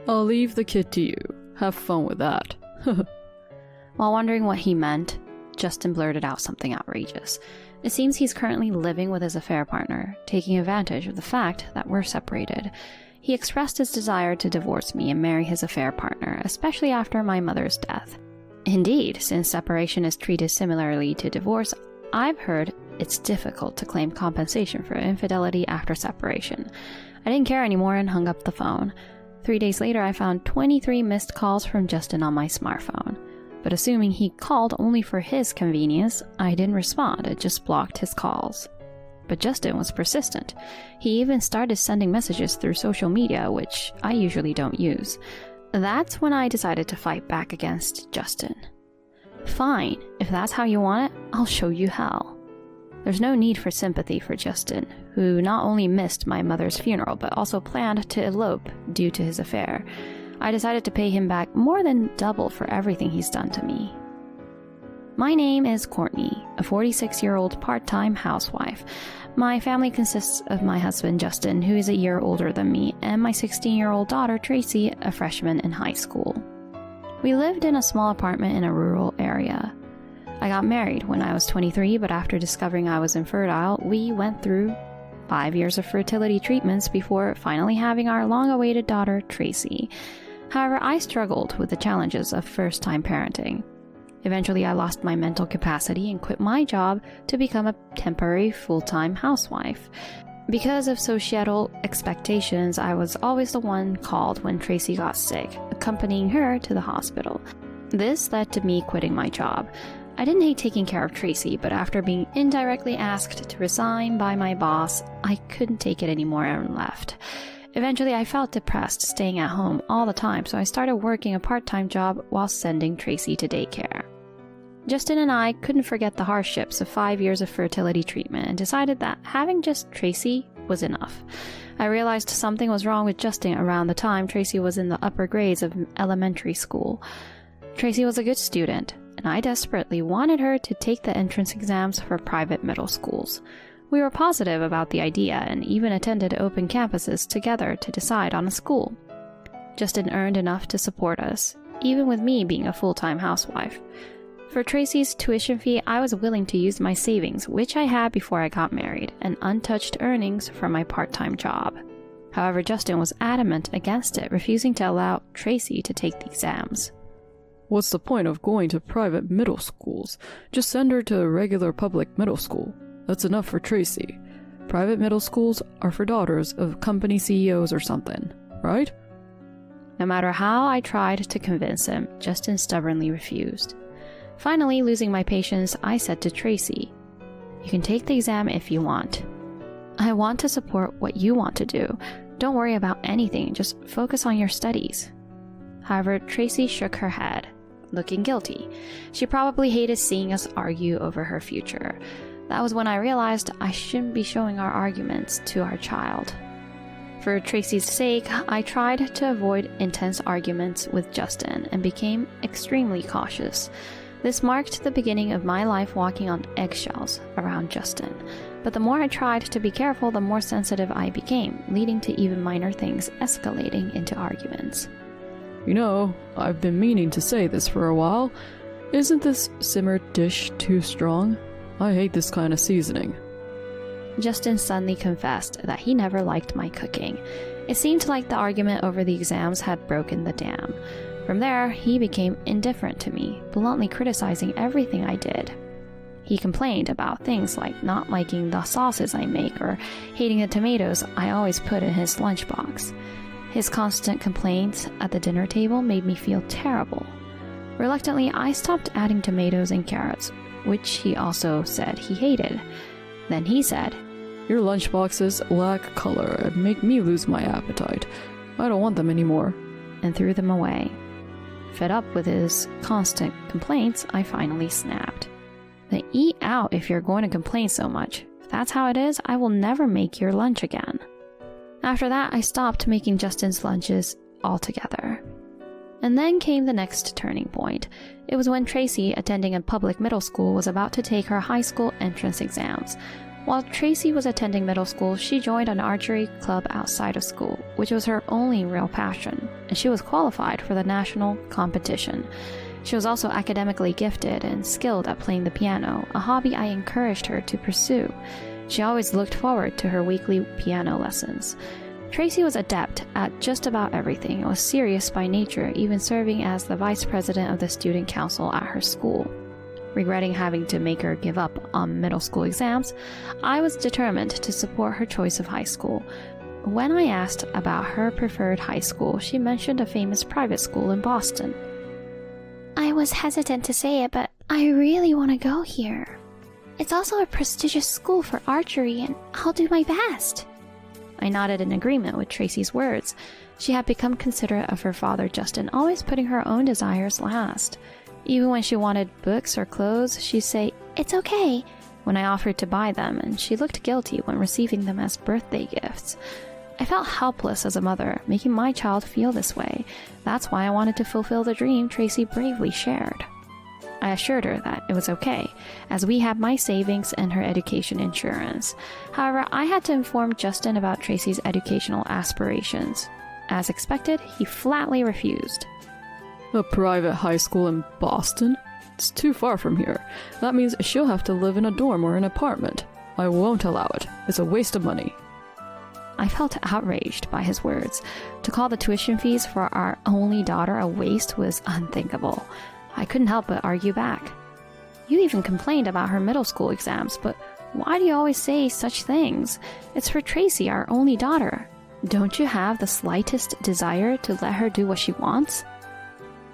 I'll leave the kid to you. Have fun with that. While wondering what he meant, Justin blurted out something outrageous. It seems he's currently living with his affair partner, taking advantage of the fact that we're separated. He expressed his desire to divorce me and marry his affair partner, especially after my mother's death. Indeed, since separation is treated similarly to divorce, I've heard it's difficult to claim compensation for infidelity after separation. I didn't care anymore and hung up the phone. 3 days later, I found 23 missed calls from Justin on my smartphone. But assuming he called only for his convenience, I didn't respond, I just blocked his calls. But Justin was persistent. He even started sending messages through social media, which I usually don't use. That's when I decided to fight back against Justin. Fine, if that's how you want it, I'll show you how. There's no need for sympathy for Justin, who not only missed my mother's funeral, but also planned to elope due to his affair. I decided to pay him back more than double for everything he's done to me. My name is Courtney, a 46-year-old part-time housewife. My family consists of my husband Justin, who is a year older than me, and my 16-year-old daughter Tracy, a freshman in high school. We lived in a small apartment in a rural area. I got married when I was 23, but after discovering I was infertile, we went through 5 years of fertility treatments before finally having our long-awaited daughter Tracy. However, I struggled with the challenges of first-time parenting. Eventually, I lost my mental capacity and quit my job to become a temporary full-time housewife. Because of societal expectations, I was always the one called when Tracy got sick, accompanying her to the hospital. This led to me quitting my job. I didn't hate taking care of Tracy, but after being indirectly asked to resign by my boss, I couldn't take it anymore and left. Eventually, I felt depressed staying at home all the time, so I started working a part-time job while sending Tracy to daycare. Justin and I couldn't forget the hardships of 5 years of fertility treatment and decided that having just Tracy was enough. I realized something was wrong with Justin around the time Tracy was in the upper grades of elementary school. Tracy was a good student, and I desperately wanted her to take the entrance exams for private middle schools. We were positive about the idea and even attended open campuses together to decide on a school. Justin earned enough to support us, even with me being a full-time housewife. For Tracy's tuition fee, I was willing to use my savings, which I had before I got married, and untouched earnings from my part-time job. However, Justin was adamant against it, refusing to allow Tracy to take the exams. What's the point of going to private middle schools? Just send her to a regular public middle school. That's enough for Tracy. Private middle schools are for daughters of company CEOs or something, right? No matter how I tried to convince him, Justin stubbornly refused. Finally, losing my patience, I said to Tracy, "You can take the exam if you want. I want to support what you want to do. Don't worry about anything, just focus on your studies." However, Tracy shook her head, looking guilty. She probably hated seeing us argue over her future. That was when I realized I shouldn't be showing our arguments to our child. For Tracy's sake, I tried to avoid intense arguments with Justin and became extremely cautious. This marked the beginning of my life walking on eggshells around Justin. But the more I tried to be careful, the more sensitive I became, leading to even minor things escalating into arguments. You know, I've been meaning to say this for a while. Isn't this simmered dish too strong? I hate this kind of seasoning. Justin suddenly confessed that he never liked my cooking. It seemed like the argument over the exams had broken the dam. From there, he became indifferent to me, bluntly criticizing everything I did. He complained about things like not liking the sauces I make or hating the tomatoes I always put in his lunchbox. His constant complaints at the dinner table made me feel terrible. Reluctantly, I stopped adding tomatoes and carrots, which he also said he hated. Then he said, "Your lunchboxes lack color and make me lose my appetite. I don't want them anymore," and threw them away. Fed up with his constant complaints, I finally snapped. "Then eat out if you're going to complain so much. If that's how it is, I will never make your lunch again." After that, I stopped making Justin's lunches altogether. And then came the next turning point. It was when Tracy, attending a public middle school, was about to take her high school entrance exams. While Tracy was attending middle school, she joined an archery club outside of school, which was her only real passion, and she was qualified for the national competition. She was also academically gifted and skilled at playing the piano, a hobby I encouraged her to pursue. She always looked forward to her weekly piano lessons. Tracy was adept at just about everything and was serious by nature, even serving as the vice president of the student council at her school. Regretting having to make her give up on middle school exams, I was determined to support her choice of high school. When I asked about her preferred high school, she mentioned a famous private school in Boston. I was hesitant to say it, but I really want to go here. It's also a prestigious school for archery, and I'll do my best. I nodded in agreement with Tracy's words. She had become considerate of her father, Justin, always putting her own desires last. Even when she wanted books or clothes, she'd say, "It's okay," when I offered to buy them, and she looked guilty when receiving them as birthday gifts. I felt helpless as a mother, making my child feel this way. That's why I wanted to fulfill the dream Tracy bravely shared. I assured her that it was okay, as we had my savings and her education insurance. However, I had to inform Justin about Tracy's educational aspirations. As expected, he flatly refused. A private high school in Boston? It's too far from here. That means she'll have to live in a dorm or an apartment. I won't allow it. It's a waste of money. I felt outraged by his words. To call the tuition fees for our only daughter a waste was unthinkable. I couldn't help but argue back. You even complained about her middle school exams, but why do you always say such things? It's for Tracy, our only daughter. Don't you have the slightest desire to let her do what she wants?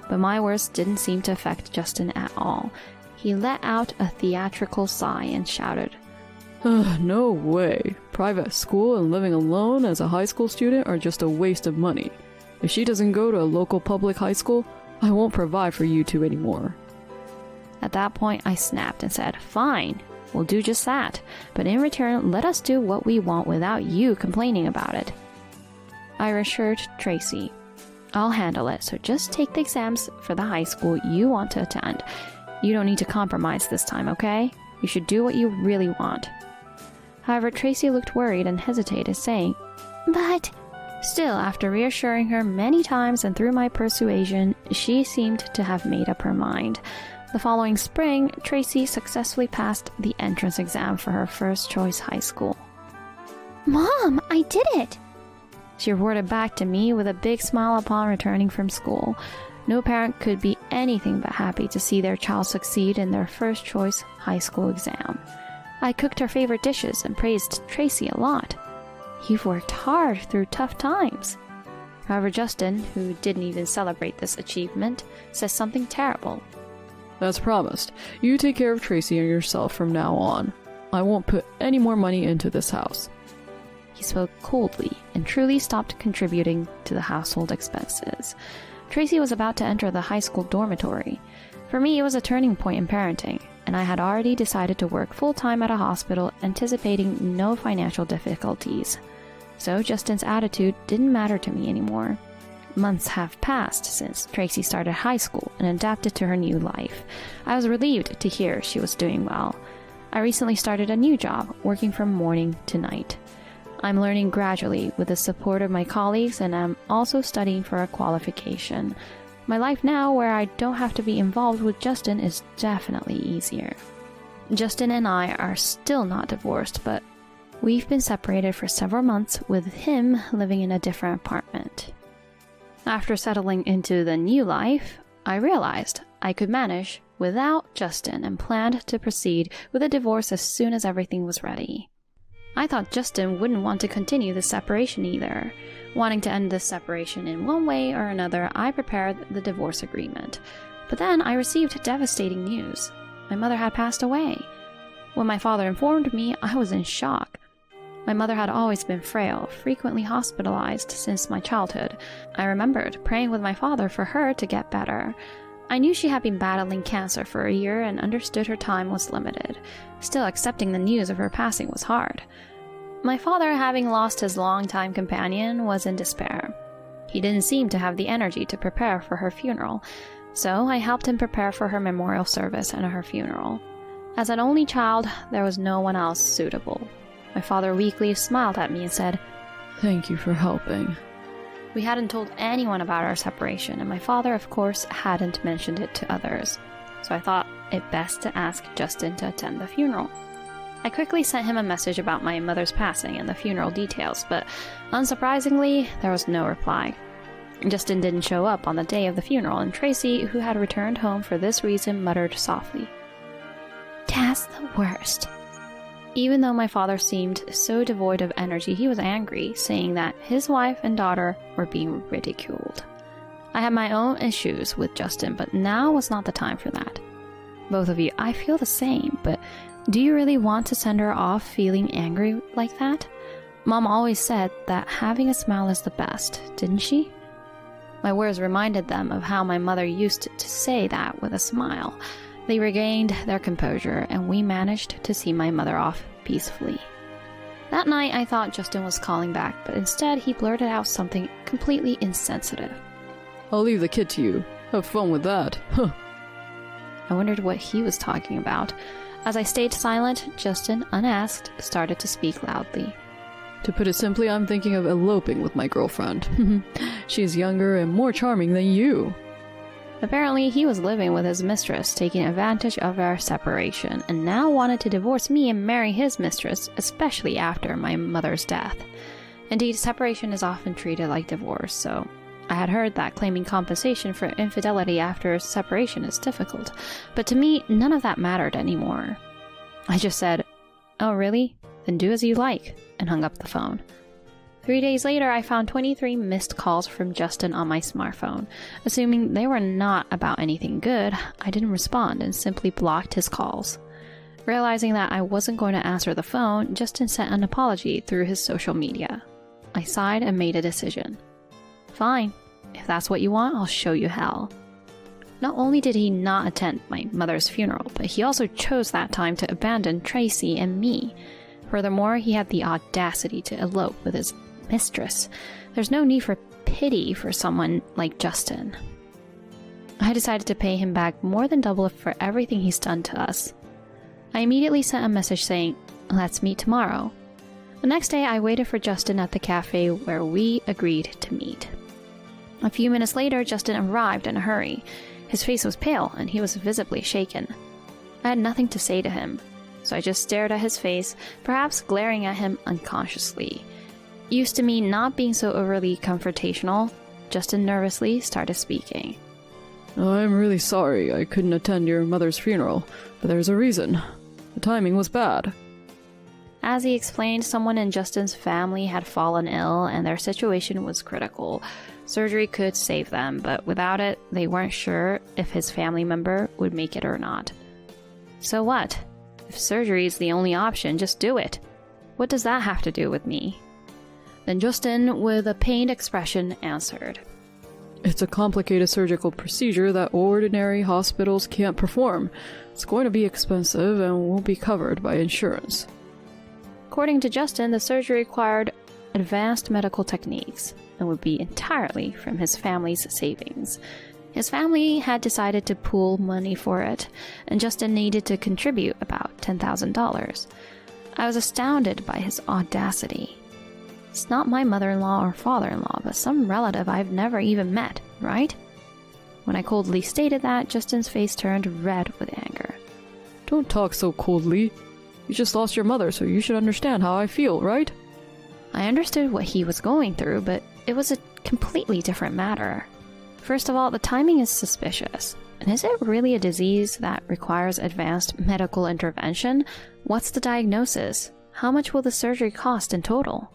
But my words didn't seem to affect Justin at all. He let out a theatrical sigh and shouted, No way. Private school and living alone as a high school student are just a waste of money. If she doesn't go to a local public high school, I won't provide for you two anymore. At that point, I snapped and said, "Fine, we'll do just that. But in return, let us do what we want without you complaining about it." I reassured Tracy, "I'll handle it, so just take the exams for the high school you want to attend. You don't need to compromise this time, okay? You should do what you really want." However, Tracy looked worried and hesitated, saying, "But..." Still, after reassuring her many times and through my persuasion, she seemed to have made up her mind. The following spring, Tracy successfully passed the entrance exam for her first choice high school. "Mom, I did it!" She reported back to me with a big smile upon returning from school. No parent could be anything but happy to see their child succeed in their first choice high school exam. I cooked her favorite dishes and praised Tracy a lot. "You've worked hard through tough times." However, Justin, who didn't even celebrate this achievement, says something terrible. As promised, you take care of Tracy and yourself from now on. I won't put any more money into this house. He spoke coldly and truly stopped contributing to the household expenses. Tracy was about to enter the high school dormitory. For me, it was a turning point in parenting, and I had already decided to work full-time at a hospital, anticipating no financial difficulties. So Justin's attitude didn't matter to me anymore. Months have passed since Tracy started high school and adapted to her new life. I was relieved to hear she was doing well. I recently started a new job, working from morning to night. I'm learning gradually with the support of my colleagues, and I'm also studying for a qualification. My life now, where I don't have to be involved with Justin, is definitely easier. Justin and I are still not divorced, but we've been separated for several months, with him living in a different apartment. After settling into the new life, I realized I could manage without Justin and planned to proceed with a divorce as soon as everything was ready. I thought Justin wouldn't want to continue the separation either. Wanting to end this separation in one way or another, I prepared the divorce agreement. But then I received devastating news. My mother had passed away. When my father informed me, I was in shock. My mother had always been frail, frequently hospitalized since my childhood. I remembered praying with my father for her to get better. I knew she had been battling cancer for a year and understood her time was limited. Still, accepting the news of her passing was hard. My father, having lost his longtime companion, was in despair. He didn't seem to have the energy to prepare for her funeral, so I helped him prepare for her memorial service and her funeral. As an only child, there was no one else suitable. My father weakly smiled at me and said, "Thank you for helping." We hadn't told anyone about our separation, and my father, of course, hadn't mentioned it to others. So I thought it best to ask Justin to attend the funeral. I quickly sent him a message about my mother's passing and the funeral details, but unsurprisingly, there was no reply. Justin didn't show up on the day of the funeral, and Tracy, who had returned home for this reason, muttered softly, "That's the worst." Even though my father seemed so devoid of energy, he was angry, saying that his wife and daughter were being ridiculed. I had my own issues with Justin, but now was not the time for that. Both of you, I feel the same, but do you really want to send her off feeling angry like that? Mom always said that having a smile is the best, didn't she? My words reminded them of how my mother used to say that with a smile. They regained their composure, and we managed to see my mother off peacefully. That night, I thought Justin was calling back, but instead he blurted out something completely insensitive. "I'll leave the kid to you. Have fun with that." Huh. I wondered what he was talking about. As I stayed silent, Justin, unasked, started to speak loudly. "To put it simply, I'm thinking of eloping with my girlfriend. She's younger and more charming than you." Apparently, he was living with his mistress, taking advantage of our separation, and now wanted to divorce me and marry his mistress, especially after my mother's death. Indeed, separation is often treated like divorce, so I had heard that claiming compensation for infidelity after separation is difficult, but to me, none of that mattered anymore. I just said, "Oh, really? Then do as you like," and hung up the phone. 3 days later, I found 23 missed calls from Justin on my smartphone. Assuming they were not about anything good, I didn't respond and simply blocked his calls. Realizing that I wasn't going to answer the phone, Justin sent an apology through his social media. I sighed and made a decision. Fine, if that's what you want, I'll show you hell. Not only did he not attend my mother's funeral, but he also chose that time to abandon Tracy and me. Furthermore, he had the audacity to elope with his mistress. There's no need for pity for someone like Justin. I decided to pay him back more than double for everything he's done to us. I immediately sent a message saying, "Let's meet tomorrow." The next day, I waited for Justin at the cafe where we agreed to meet. A few minutes later, Justin arrived in a hurry. His face was pale and he was visibly shaken. I had nothing to say to him, so I just stared at his face, perhaps glaring at him unconsciously. Used to me not being so overly confrontational, Justin nervously started speaking. "I'm really sorry I couldn't attend your mother's funeral, but there's a reason. The timing was bad." As he explained, someone in Justin's family had fallen ill and their situation was critical. Surgery could save them, but without it, they weren't sure if his family member would make it or not. So what? If surgery is the only option, just do it. What does that have to do with me? Then Justin, with a pained expression, answered, "It's a complicated surgical procedure that ordinary hospitals can't perform. It's going to be expensive and won't be covered by insurance." According to Justin, the surgery required advanced medical techniques and would be entirely from his family's savings. His family had decided to pool money for it, and Justin needed to contribute about $10,000. I was astounded by his audacity. It's not my mother-in-law or father-in-law, but some relative I've never even met, right? When I coldly stated that, Justin's face turned red with anger. "Don't talk so coldly. You just lost your mother, so you should understand how I feel, right?" I understood what he was going through, but it was a completely different matter. First of all, the timing is suspicious. And is it really a disease that requires advanced medical intervention? What's the diagnosis? How much will the surgery cost in total?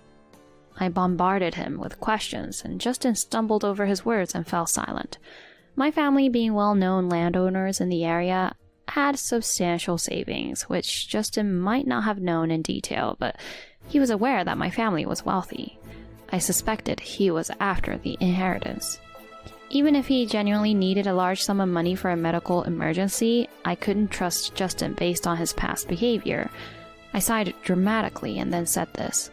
I bombarded him with questions, and Justin stumbled over his words and fell silent. My family, being well-known landowners in the area, had substantial savings, which Justin might not have known in detail, but he was aware that my family was wealthy. I suspected he was after the inheritance. Even if he genuinely needed a large sum of money for a medical emergency, I couldn't trust Justin based on his past behavior. I sighed dramatically and then said this.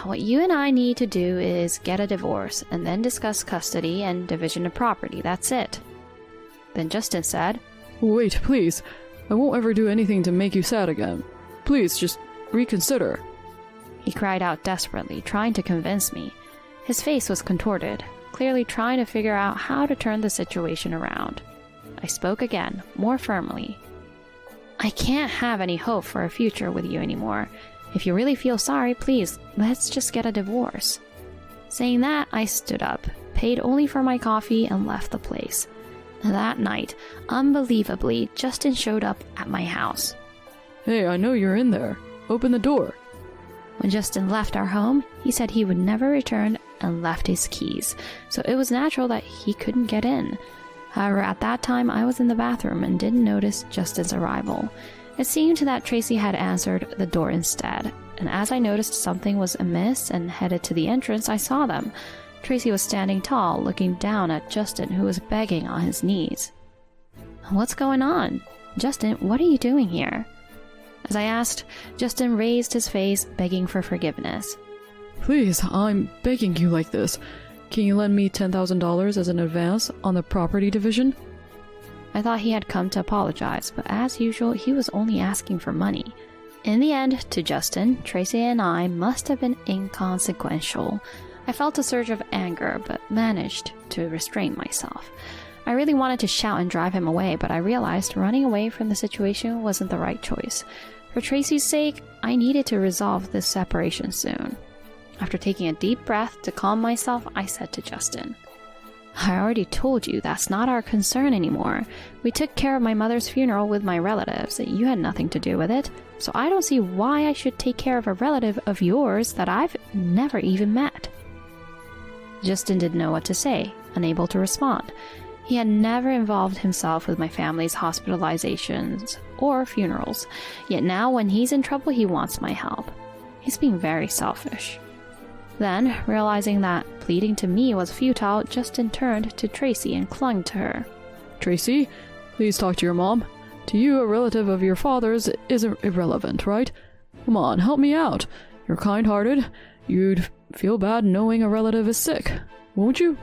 "What you and I need to do is get a divorce and then discuss custody and division of property. That's it." Then Justin said, "Wait, please. I won't ever do anything to make you sad again. Please, just reconsider. He cried out desperately, trying to convince me. His face was contorted, clearly trying to figure out how to turn the situation around. I spoke again, more firmly. I can't have any hope for a future with you anymore. If you really feel sorry, please, let's just get a divorce. Saying that, I stood up, paid only for my coffee, and left the place. That night, unbelievably, Justin showed up at my house. Hey, I know you're in there. Open the door. When Justin left our home, he said he would never return and left his keys, so it was natural that he couldn't get in. However, at that time, I was in the bathroom and didn't notice Justin's arrival. It seemed that Tracy had answered the door instead, and as I noticed something was amiss and headed to the entrance, I saw them. Tracy was standing tall, looking down at Justin, who was begging on his knees. What's going on? Justin, what are you doing here? As I asked, Justin raised his face, begging for forgiveness. Please, I'm begging you like this. Can you lend me $10,000 as an advance on the property division? I thought he had come to apologize, but as usual, he was only asking for money. In the end, to Justin, Tracy and I must have been inconsequential. I felt a surge of anger, but managed to restrain myself. I really wanted to shout and drive him away, but I realized running away from the situation wasn't the right choice. For Tracy's sake, I needed to resolve this separation soon. After taking a deep breath to calm myself, I said to Justin, I already told you that's not our concern anymore. We took care of my mother's funeral with my relatives. You had nothing to do with it, so I don't see why I should take care of a relative of yours that I've never even met. Justin didn't know what to say, unable to respond. He had never involved himself with my family's hospitalizations or funerals, yet now when he's in trouble, he wants my help. He's being very selfish. Then, realizing that pleading to me was futile, Justin turned to Tracy and clung to her. Tracy, please talk to your mom. To you, a relative of your father's isn't irrelevant, right? Come on, help me out. You're kind-hearted. You'd feel bad knowing a relative is sick, won't you?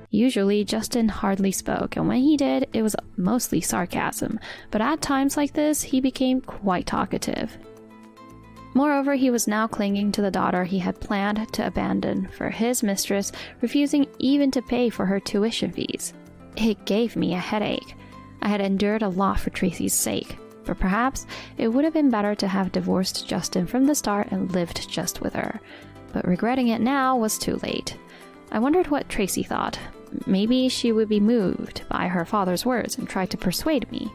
Usually, Justin hardly spoke, and when he did, it was mostly sarcasm, but at times like this, he became quite talkative. Moreover, he was now clinging to the daughter he had planned to abandon for his mistress, refusing even to pay for her tuition fees. It gave me a headache. I had endured a lot for Tracy's sake, but perhaps it would have been better to have divorced Justin from the start and lived just with her. But regretting it now was too late. I wondered what Tracy thought. Maybe she would be moved by her father's words and try to persuade me.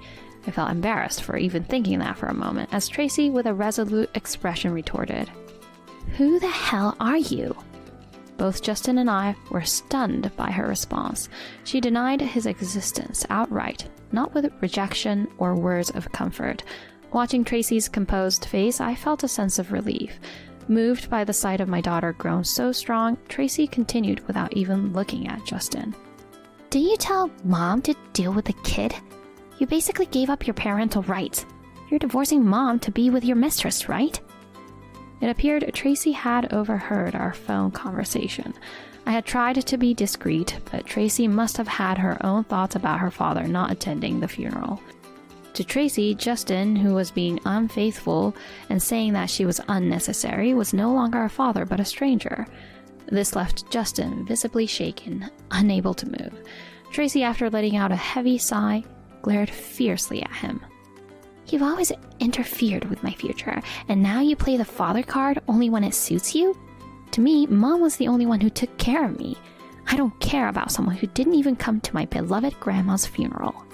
I felt embarrassed for even thinking that for a moment, as Tracy, with a resolute expression, retorted, Who the hell are you? Both Justin and I were stunned by her response. She denied his existence outright, not with rejection or words of comfort. Watching Tracy's composed face, I felt a sense of relief. Moved by the sight of my daughter grown so strong, Tracy continued without even looking at Justin. Did you tell Mom to deal with the kid? You basically gave up your parental rights. You're divorcing Mom to be with your mistress, right? It appeared Tracy had overheard our phone conversation. I had tried to be discreet, but Tracy must have had her own thoughts about her father not attending the funeral. To Tracy, Justin, who was being unfaithful and saying that she was unnecessary, was no longer a father but a stranger. This left Justin visibly shaken, unable to move. Tracy, after letting out a heavy sigh, glared fiercely at him. You've always interfered with my future, and now you play the father card only when it suits you? To me, Mom was the only one who took care of me. I don't care about someone who didn't even come to my beloved grandma's funeral.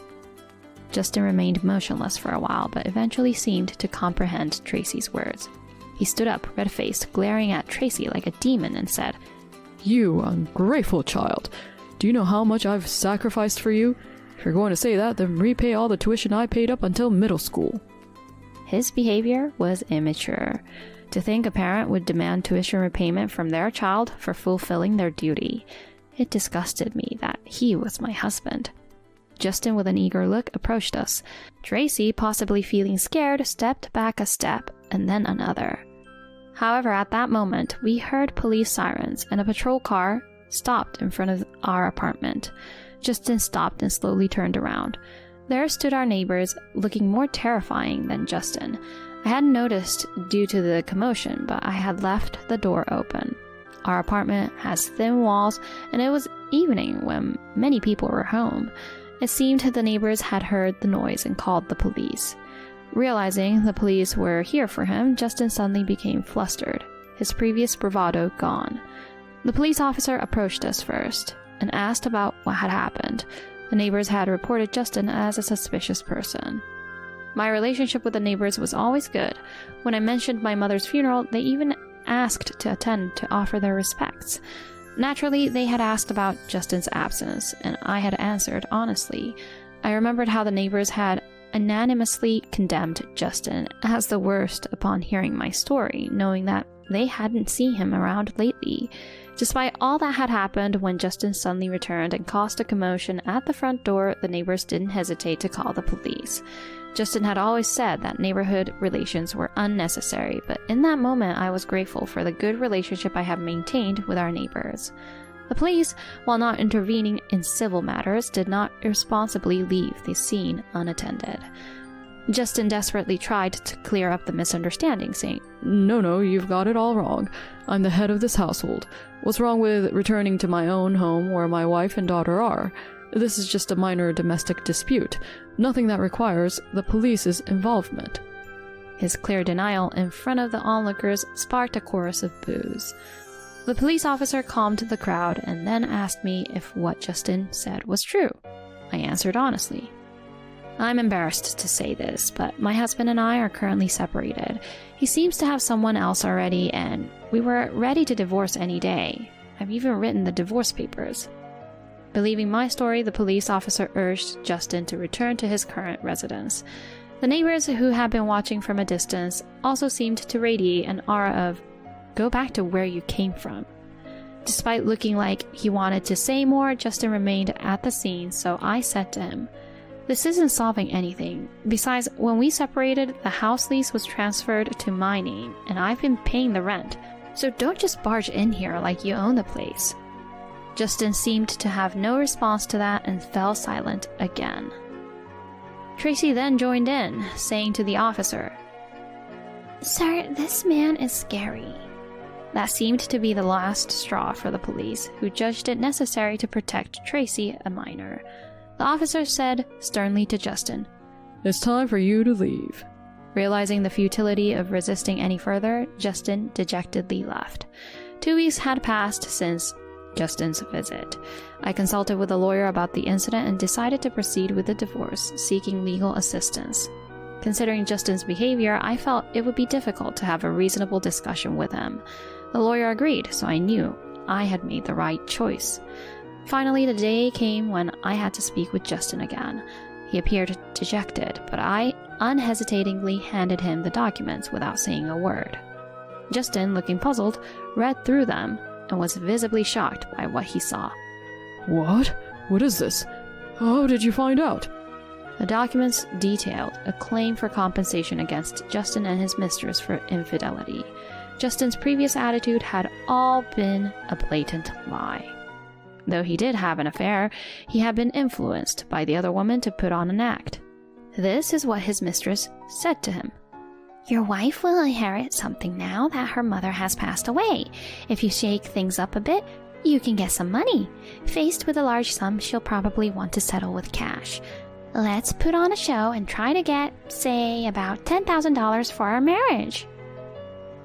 Justin remained motionless for a while, but eventually seemed to comprehend Tracy's words. He stood up, red-faced, glaring at Tracy like a demon, and said, You ungrateful child. Do you know how much I've sacrificed for you? If you're going to say that, then repay all the tuition I paid up until middle school. His behavior was immature. To think a parent would demand tuition repayment from their child for fulfilling their duty. It disgusted me that he was my husband. Justin, with an eager look, approached us. Tracy, possibly feeling scared, stepped back a step, and then another. However, at that moment, we heard police sirens, and a patrol car stopped in front of our apartment. Justin stopped and slowly turned around. There stood our neighbors, looking more terrifying than Justin. I hadn't noticed due to the commotion, but I had left the door open. Our apartment has thin walls, and it was evening when many people were home. It seemed the neighbors had heard the noise and called the police. Realizing the police were here for him, Justin suddenly became flustered, his previous bravado gone. The police officer approached us first and asked about what had happened. The neighbors had reported Justin as a suspicious person. My relationship with the neighbors was always good. When I mentioned my mother's funeral, they even asked to attend to offer their respects. Naturally, they had asked about Justin's absence, and I had answered honestly. I remembered how the neighbors had unanimously condemned Justin as the worst upon hearing my story, knowing that they hadn't seen him around lately. Despite all that had happened, when Justin suddenly returned and caused a commotion at the front door, the neighbors didn't hesitate to call the police. Justin had always said that neighborhood relations were unnecessary, but in that moment I was grateful for the good relationship I have maintained with our neighbors. The police, while not intervening in civil matters, did not irresponsibly leave the scene unattended. Justin desperately tried to clear up the misunderstanding, saying, No, you've got it all wrong. I'm the head of this household. What's wrong with returning to my own home where my wife and daughter are? This is just a minor domestic dispute. Nothing that requires the police's involvement. His clear denial in front of the onlookers sparked a chorus of boos. The police officer calmed the crowd and then asked me if what Justin said was true. I answered honestly. I'm embarrassed to say this, but my husband and I are currently separated. He seems to have someone else already, and we were ready to divorce any day. I've even written the divorce papers. Believing my story, the police officer urged Justin to return to his current residence. The neighbors who had been watching from a distance also seemed to radiate an aura of, "Go back to where you came from." Despite looking like he wanted to say more, Justin remained at the scene, so I said to him, "This isn't solving anything. Besides, when we separated, the house lease was transferred to my name, and I've been paying the rent, so don't just barge in here like you own the place." Justin seemed to have no response to that and fell silent again. Tracy then joined in, saying to the officer, "Sir, this man is scary." That seemed to be the last straw for the police, who judged it necessary to protect Tracy, a minor. The officer said sternly to Justin, "It's time for you to leave." Realizing the futility of resisting any further, Justin dejectedly left. 2 weeks had passed since Justin's visit. I consulted with a lawyer about the incident and decided to proceed with the divorce, seeking legal assistance. Considering Justin's behavior, I felt it would be difficult to have a reasonable discussion with him. The lawyer agreed, so I knew I had made the right choice. Finally, the day came when I had to speak with Justin again. He appeared dejected, but I unhesitatingly handed him the documents without saying a word. Justin, looking puzzled, read through them and was visibly shocked by what he saw. "What? What is this? How did you find out?" The documents detailed a claim for compensation against Justin and his mistress for infidelity. Justin's previous attitude had all been a blatant lie. Though he did have an affair, he had been influenced by the other woman to put on an act. This is what his mistress said to him. "Your wife will inherit something now that her mother has passed away. If you shake things up a bit, you can get some money. Faced with a large sum, she'll probably want to settle with cash. Let's put on a show and try to get, say, about $10,000 for our marriage."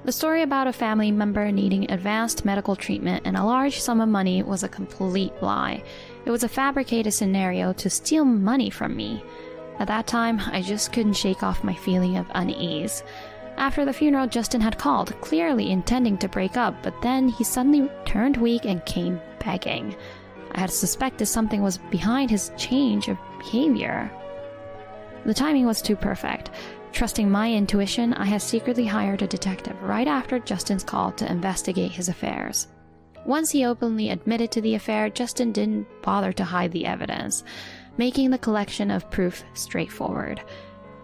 The story about a family member needing advanced medical treatment and a large sum of money was a complete lie. It was a fabricated scenario to steal money from me. At that time, I just couldn't shake off my feeling of unease. After the funeral, Justin had called, clearly intending to break up, but then he suddenly turned weak and came begging. I had suspected something was behind his change of behavior. The timing was too perfect. Trusting my intuition, I had secretly hired a detective right after Justin's call to investigate his affairs. Once he openly admitted to the affair, Justin didn't bother to hide the evidence, making the collection of proof straightforward.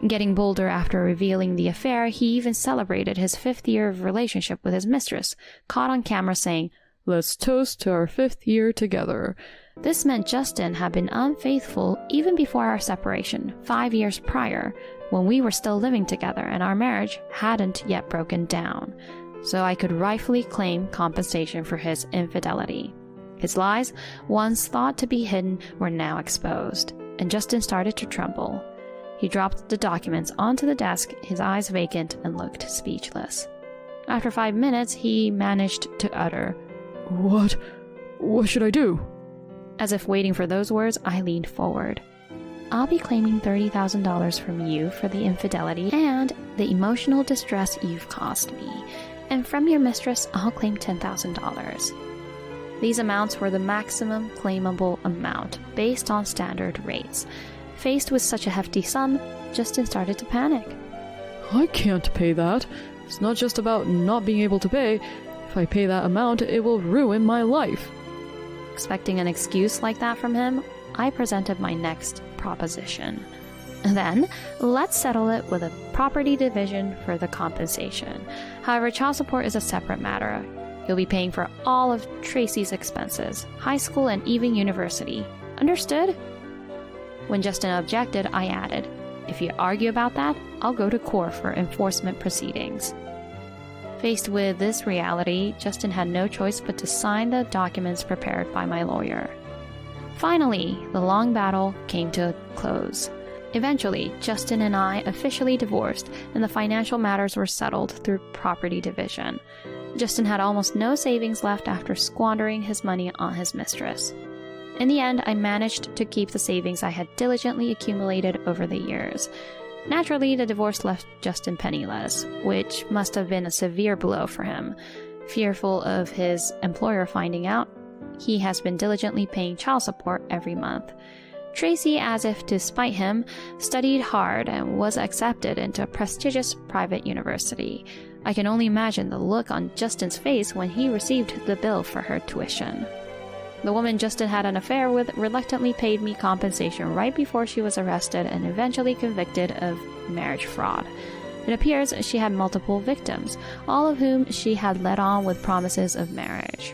Getting bolder after revealing the affair, he even celebrated his 5th year of relationship with his mistress, caught on camera saying, Let's toast to our 5th year together. This meant Justin had been unfaithful even before our separation, 5 years prior, when we were still living together and our marriage hadn't yet broken down. So I could rightfully claim compensation for his infidelity. His lies, once thought to be hidden, were now exposed, and Justin started to tremble. He dropped the documents onto the desk, his eyes vacant, and looked speechless. After 5 minutes, he managed to utter, What should I do? As if waiting for those words, I leaned forward. I'll be claiming $30,000 from you for the infidelity and the emotional distress you've caused me. And from your mistress, I'll claim $10,000. These amounts were the maximum claimable amount, based on standard rates. Faced with such a hefty sum, Justin started to panic. I can't pay that. It's not just about not being able to pay. If I pay that amount, it will ruin my life. Expecting an excuse like that from him, I presented my next proposition. Then, let's settle it with a property division for the compensation. However, child support is a separate matter. You'll be paying for all of Tracy's expenses, high school and even university. Understood? When Justin objected, I added, if you argue about that, I'll go to court for enforcement proceedings. Faced with this reality, Justin had no choice but to sign the documents prepared by my lawyer. Finally, the long battle came to a close. Eventually, Justin and I officially divorced, and the financial matters were settled through property division. Justin had almost no savings left after squandering his money on his mistress. In the end, I managed to keep the savings I had diligently accumulated over the years. Naturally, the divorce left Justin penniless, which must have been a severe blow for him. Fearful of his employer finding out, he has been diligently paying child support every month. Tracy, as if to spite him, studied hard and was accepted into a prestigious private university. I can only imagine the look on Justin's face when he received the bill for her tuition. The woman Justin had an affair with reluctantly paid me compensation right before she was arrested and eventually convicted of marriage fraud. It appears she had multiple victims, all of whom she had led on with promises of marriage.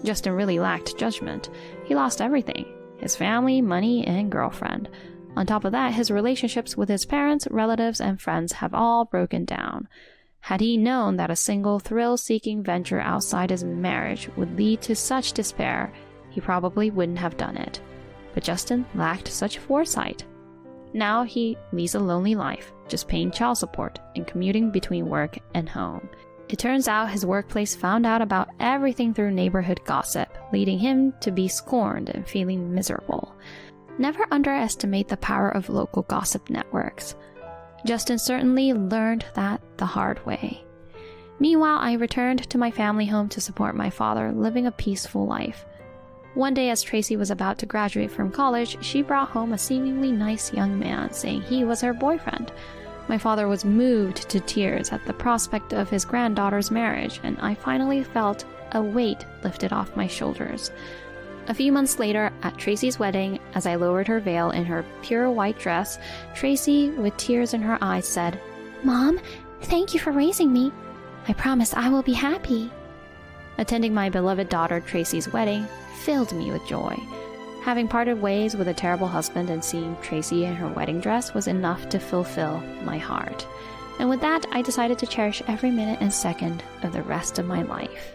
Justin really lacked judgment. He lost everything: his family, money, and girlfriend. On top of that, his relationships with his parents, relatives, and friends have all broken down. Had he known that a single thrill-seeking venture outside his marriage would lead to such despair, he probably wouldn't have done it. But Justin lacked such foresight. Now he leads a lonely life, just paying child support and commuting between work and home. It turns out his workplace found out about everything through neighborhood gossip, leading him to be scorned and feeling miserable. Never underestimate the power of local gossip networks. Justin certainly learned that the hard way. Meanwhile, I returned to my family home to support my father, living a peaceful life. One day, as Tracy was about to graduate from college, she brought home a seemingly nice young man, saying he was her boyfriend. My father was moved to tears at the prospect of his granddaughter's marriage, and I finally felt a weight lifted off my shoulders. A few months later, at Tracy's wedding, as I lowered her veil in her pure white dress, Tracy, with tears in her eyes, said, Mom, thank you for raising me. I promise I will be happy. Attending my beloved daughter Tracy's wedding filled me with joy. Having parted ways with a terrible husband and seeing Tracy in her wedding dress was enough to fulfill my heart. And with that, I decided to cherish every minute and second of the rest of my life.